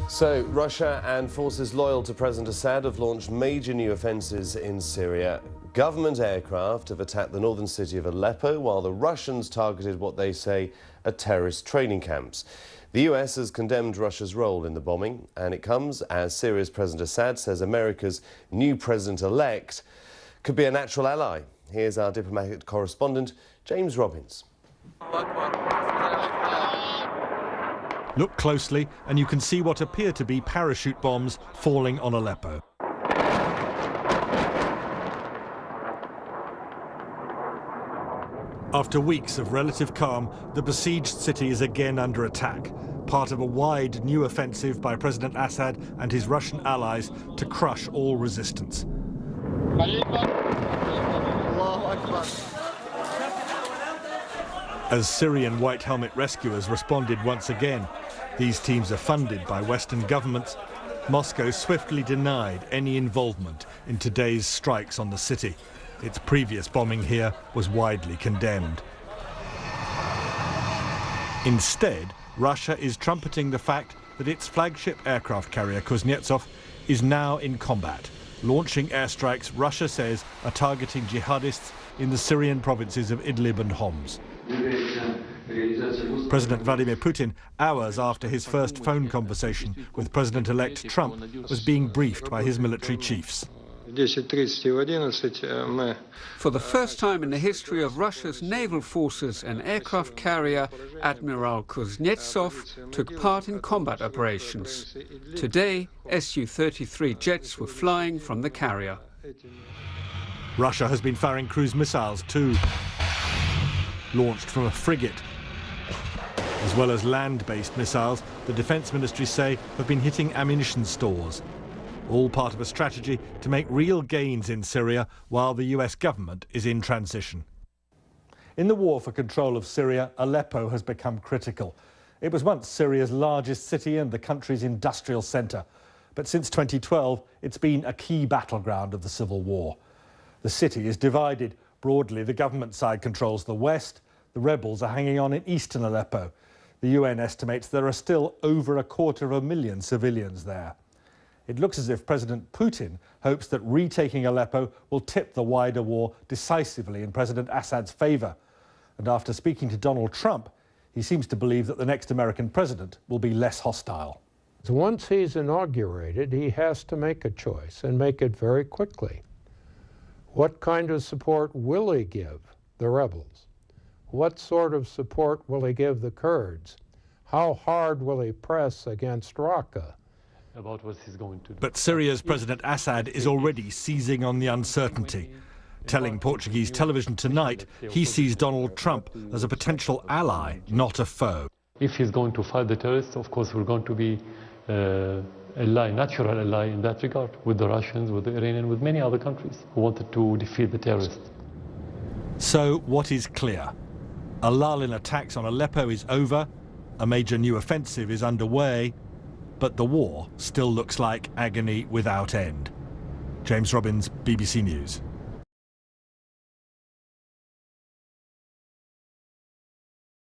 So, Russia and forces loyal to President Assad have launched major new offensives in Syria. Government aircraft have attacked the northern city of Aleppo, while the Russians targeted what they say are terrorist training camps. The US has condemned Russia's role in the bombing, and it comes as Syria's President Assad says America's new president-elect could be a natural ally. Here's our diplomatic correspondent, James Robbins. Look closely and you can see what appear to be parachute bombs falling on Aleppo. After weeks of relative calm, the besieged city is again under attack, part of a wide new offensive by President Assad and his Russian allies to crush all resistance. As Syrian White Helmet rescuers responded once again, these teams are funded by Western governments. Moscow swiftly denied any involvement in today's strikes on the city. Its previous bombing here was widely condemned. Instead, Russia is trumpeting the fact that its flagship aircraft carrier Kuznetsov is now in combat, launching airstrikes Russia says are targeting jihadists in the Syrian provinces of Idlib and Homs. President Vladimir Putin, hours after his first phone conversation with President-elect Trump, was being briefed by his military chiefs. For the first time in the history of Russia's naval forces, an aircraft carrier, Admiral Kuznetsov, took part in combat operations. Today, Su-33 jets were flying from the carrier. Russia has been firing cruise missiles too, launched from a frigate. As well as land-based missiles, the Defence Ministry say have been hitting ammunition stores. All part of a strategy to make real gains in Syria while the US government is in transition. In the war for control of Syria, Aleppo has become critical. It was once Syria's largest city and the country's industrial centre. But since 2012, it's been a key battleground of the civil war. The city is divided. Broadly, the government side controls the west. The rebels are hanging on in eastern Aleppo. The UN estimates there are still over 250,000 civilians there. It looks as if President Putin hopes that retaking Aleppo will tip the wider war decisively in President Assad's favour. And after speaking to Donald Trump, he seems to believe that the next American president will be less hostile. Once he's inaugurated, he has to make a choice and make it very quickly. What kind of support will he give the rebels? What sort of support will he give the Kurds? How hard will he press against Raqqa? About what he's going to do. But Syria's President Assad is already seizing on the uncertainty. Telling Portuguese television tonight he sees Donald Trump as a potential ally, not a foe. If he's going to fight the terrorists, of course we're going to be ally, natural ally in that regard, with the Russians, with the Iranians, with many other countries who wanted to defeat the terrorists. So what is clear? A lull in attacks on Aleppo is over, a major new offensive is underway, but the war still looks like agony without end. James Robbins, BBC News.